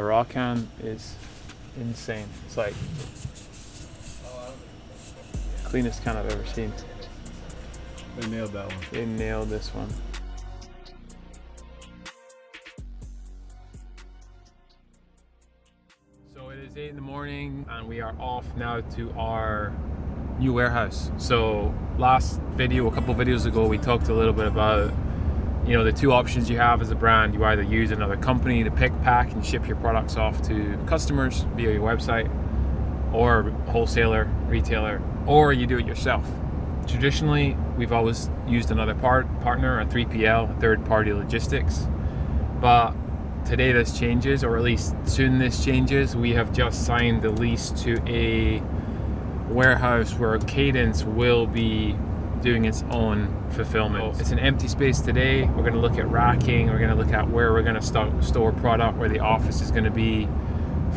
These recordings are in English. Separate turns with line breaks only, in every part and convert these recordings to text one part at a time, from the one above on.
the raw can is insane. It's like cleanest can I've ever seen.
They nailed that one.
They nailed this one. So it is 8 in the morning and we are off now to our new warehouse. So last video, a couple videos ago, we talked a little bit about, you know, the two options you have as a brand. You either use another company to pick, pack and ship your products off to customers via your website, or wholesaler, retailer, or you do it yourself. Traditionally, we've always used another partner, a 3PL, third-party logistics. But today this changes, or at least soon this changes. We have just signed the lease to a warehouse where Cadence will be doing its own fulfillment. It's an empty space today. We're going to look at racking. We're going to look at where we're going to store product, where the office is going to be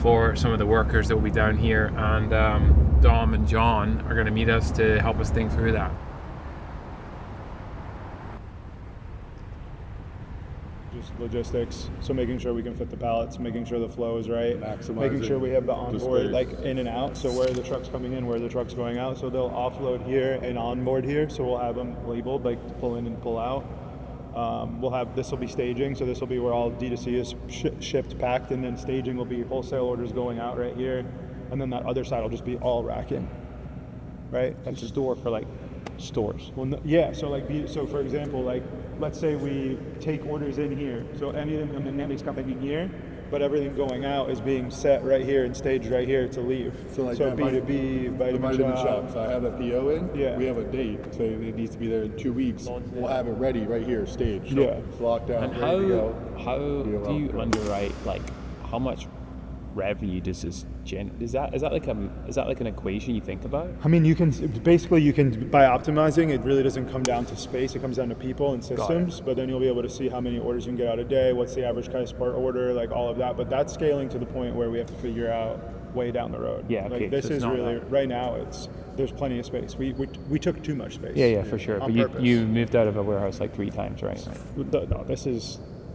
for some of the workers that will be down here. And Dom and John are going to meet us to help us think through that.
Just logistics, so making sure we can fit the pallets, making sure the flow is right, making sure we have the onboard like in and out, so where are the trucks coming in, where are the trucks going out, so they'll offload here and onboard here, so we'll have them labeled like pull in and pull out. We'll have, this will be staging, so this will be where all D2C is shipped, packed, and then staging will be wholesale orders going out right here, and then that other side will just be all racking, right?
That's a store for like stores.
Well, no, yeah, so like, so for example, like, let's say we take orders in here, so anything from the Netflix company here, but everything going out is being set right here and staged right here to leave.
So like
B2B, vitamin
shops. I have a PO in.
Yeah.
We have a date, so it needs to be there in 2 weeks. We'll have it ready right here, staged.
Yeah.
It's locked down.
And
ready to go.
how do you underwrite, like, how much revenue does this is that like an equation you think about?
I mean, you can by optimizing, it really doesn't come down to space, it comes down to people and systems, but then you'll be able to see how many orders you can get out a day, what's the average price per order, like all of that, but that's scaling to the point where we have to figure out way down the road.
Yeah, okay.
Like this
so
is really, right now, there's plenty of space. We took too much space.
Yeah, for sure.
On
But
purpose.
you moved out of a warehouse like 3 times, right?
No,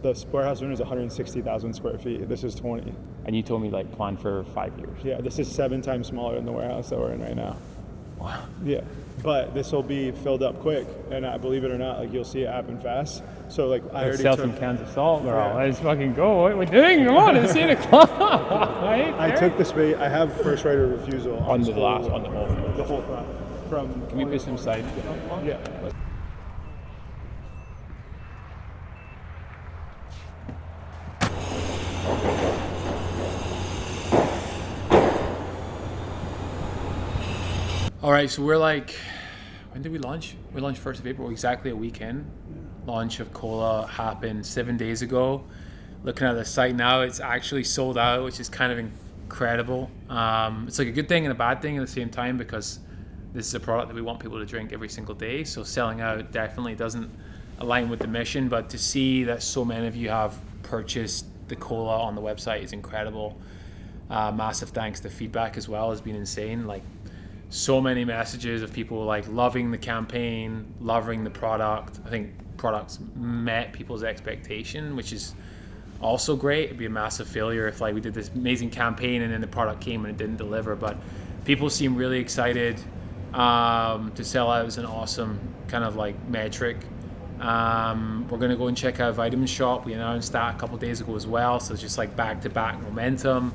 the warehouse room is 160,000 square feet. This is 20.
And you told me like plan for 5 years.
Yeah, this is 7 times smaller than the warehouse that we're in right now.
Wow.
Yeah, but this will be filled up quick, and believe it or not, like you'll see it happen fast. So like I already
sell
took,
some cans of salt, bro.
Yeah.
Let's fucking go. What are we doing? Come on, it's 8 o'clock.
I took the space. I have first right of refusal
On the
whole-
on the whole.
the whole front. From
Can we put some side?
yeah.
All right, so we're like, when did we launch? We launched 1st of April, exactly a weekend. Launch of Cola happened 7 days ago. Looking at the site now, it's actually sold out, which is kind of incredible. It's like a good thing and a bad thing at the same time, because this is a product that we want people to drink every single day. So selling out definitely doesn't align with the mission, but to see that so many of you have purchased the Cola on the website is incredible. Massive thanks. The feedback as well has been insane. Like, so many messages of people like loving the campaign, loving the product. I think products met people's expectation, which is also great. It'd be a massive failure if like we did this amazing campaign and then the product came and it didn't deliver. But people seem really excited to sell out. Is an awesome kind of like metric. We're gonna go and check out Vitamin Shop. We announced that a couple of days ago as well. So it's just like back-to-back momentum.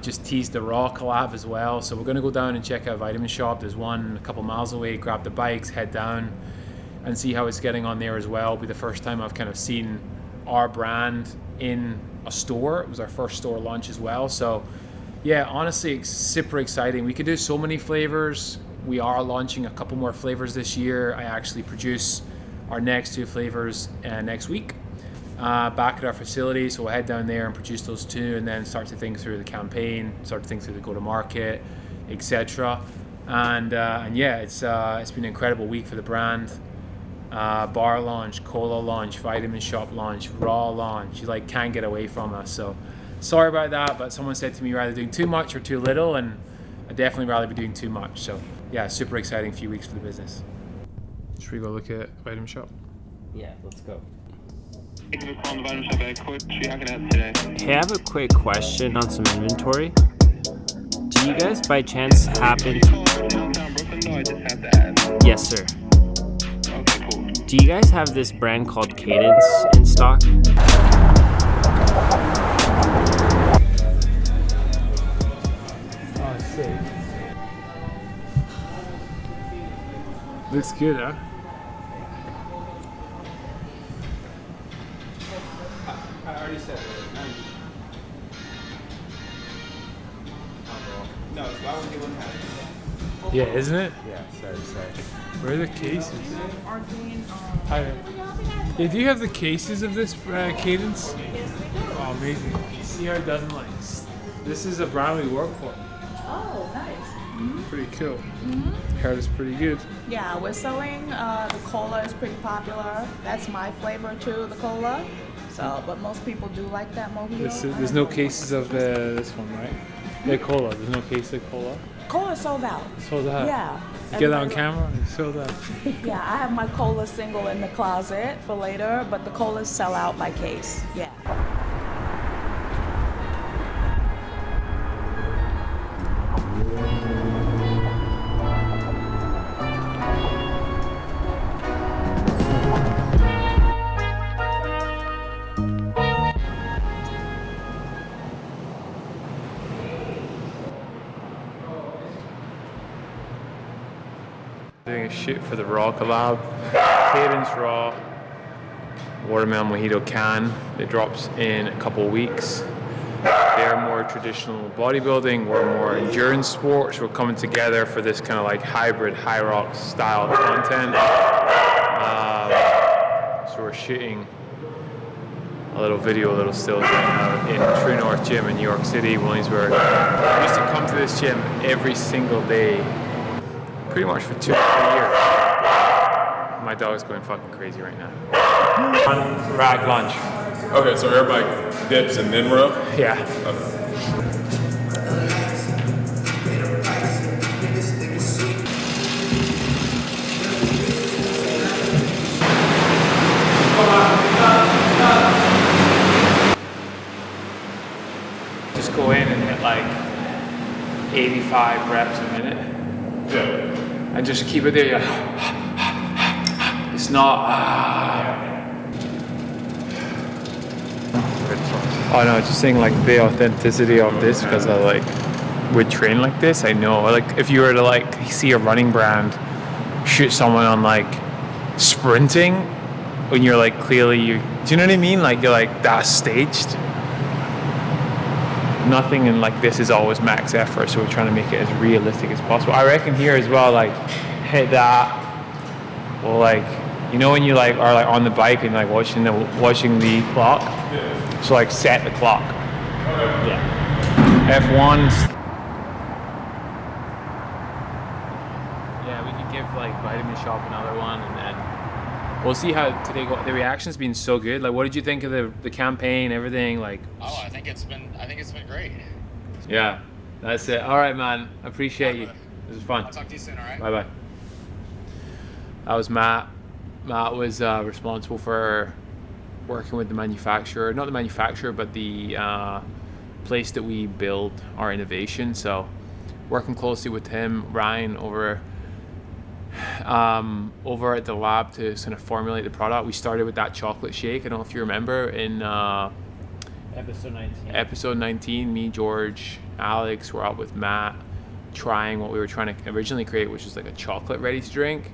Just teased the Raw collab as well. So we're going to go down and check out Vitamin Shop. There's one a couple miles away. Grab the bikes, head down and see how it's getting on there as well. It'll be the first time I've kind of seen our brand in a store. It was our first store launch as well. So yeah, honestly, it's super exciting. We could do so many flavors. We are launching a couple more flavors this year. I actually produce our next 2 flavors next week. Back at our facility, so we'll head down there and produce those 2 and then start to think through the campaign, start to think through the go-to-market, etc. And yeah, it's been an incredible week for the brand. Bar launch, Cola launch, Vitamin Shop launch, Raw launch. You like can't get away from us. So sorry about that, but someone said to me, you're either doing too much or too little, and I'd definitely rather be doing too much. So yeah, super exciting few weeks for the business. Should we go look at Vitamin Shop?
Yeah, let's go.
Thank you for calling the Vitamin Shop at Court Street. How can I help today?
Hey, I have a quick question on some inventory. Do you guys by chance happen to...
Downtown Brooklyn, though, I just have to ask.
Yes, sir.
Okay, cool.
Do you guys have this brand called Cadence in stock?
Oh, sick. Looks good, huh?
I already said it. No, it's why would you want to have it?
Yeah, isn't it?
Yeah, sorry.
Where are the cases? Hi. Yeah, do you have the cases of this Cadence? Oh, amazing. You see how it doesn't like. This is a brand we work for.
Oh, nice.
Pretty cool. Heard it's pretty good.
Yeah, we're selling, the cola is pretty popular. That's my flavor too, the cola. So, but most people do like that mojito.
There's no cases of this one, right? Yeah, cola. There's no case of cola.
Cola sold out.
Sold out.
Yeah.
You get that on camera? It's sold out.
Yeah, I have my cola single in the closet for later, but the colas sell out by case. Yeah.
Doing a shoot for the Raw collab. Cadence Raw Watermelon Mojito can. It drops in a couple of weeks. They're more traditional bodybuilding, we're more endurance sports. We're coming together for this kind of like hybrid high rock style content. So we're shooting a little video, a little stills right now in True North Gym in New York City, Williamsburg. I used to come to this gym every single day, pretty much for 2 to 3 years. My dog's going fucking crazy right now. Rack lunch.
Okay, so everybody dips and then rub?
Yeah. Just go in and hit like 85 reps a minute.
Yeah.
And just keep it there. It's not. Oh no, just saying like the authenticity of this because I like would train like this. I know like if you were to like see a running brand shoot someone on like sprinting when you're like clearly do you know what I mean? Like you're like that's staged. Nothing in like this is always max effort, so we're trying to make it as realistic as possible. I reckon here as well, like hit that. Well, like you know when you like are like on the bike and like watching the clock. Yeah. So like set the clock. Okay. Yeah. F1's. Yeah, we could give like Vitamin Shop another one, and then we'll see how today go. The reaction's been so good. Like, what did you think of the campaign? Everything like.
Oh, I think it's been great.
Yeah, that's it. All right, man. I appreciate you. This was fun.
I'll talk to you soon. All right.
Bye bye. That was Matt. Matt was responsible for working with the manufacturer, not the manufacturer, but the place that we build our innovation. So working closely with him, Ryan, over at the lab to sort of formulate the product. We started with that chocolate shake. I don't know if you remember in episode 19, me, George, Alex were out with Matt trying what we were trying to originally create, which was like a chocolate ready to drink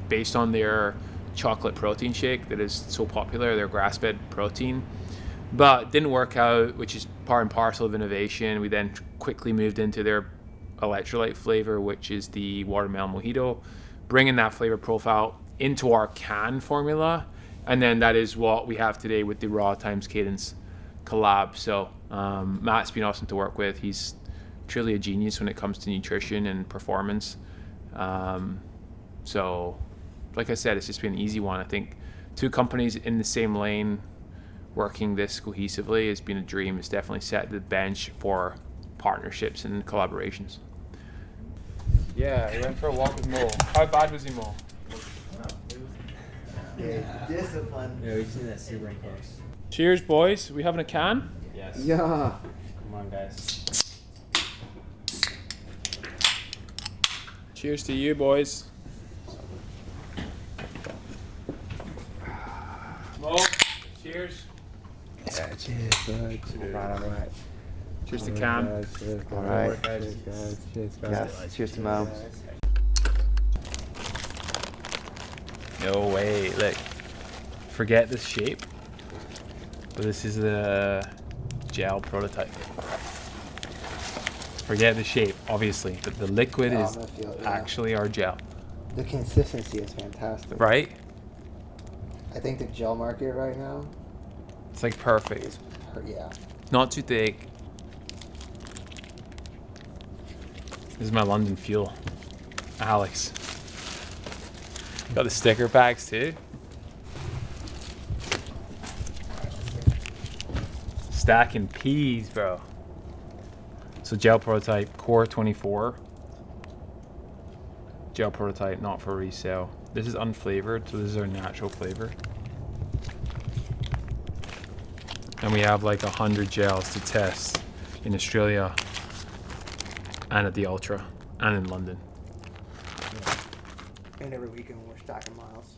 based on their chocolate protein shake that is so popular, their grass-fed protein, but didn't work out, which is part and parcel of innovation. We then quickly moved into their electrolyte flavor, which is the watermelon mojito, bringing that flavor profile into our can formula, and then that is what we have today with the Raw times Cadence collab. So Matt's been awesome to work with. He's truly a genius when it comes to nutrition and performance. So like I said, it's just been an easy one. I think two companies in the same lane working this cohesively has been a dream. It's definitely set the bench for partnerships and collaborations. Yeah, he went for a walk with Mo. How bad was he, Mo?
Discipline.
Yeah, we've seen that super close.
Cheers, boys. We having a can?
Yes.
Yeah.
Come on, guys.
Cheers to you, boys. Mo, cheers.
Yeah, cheers, bud. Cheers. All right.
Cheers to Cam.
All right. Cheers, guys. Cheers, guys. Yes. Cheers to Mo.
No way. Look, forget this shape. But this is the gel prototype. Forget the shape, obviously, but the liquid is actually our gel.
The consistency is fantastic.
Right?
I think the gel market right now
It's like perfect.
is, yeah.
Not too thick. This is my London fuel. Alex. Got the sticker packs too. Stacking peas, bro. So gel prototype, core 24. Gel prototype, not for resale. This is unflavored, so this is our natural flavor. And we have like 100 gels to test in Australia and at the Ultra and in London.
And every weekend we're stacking miles.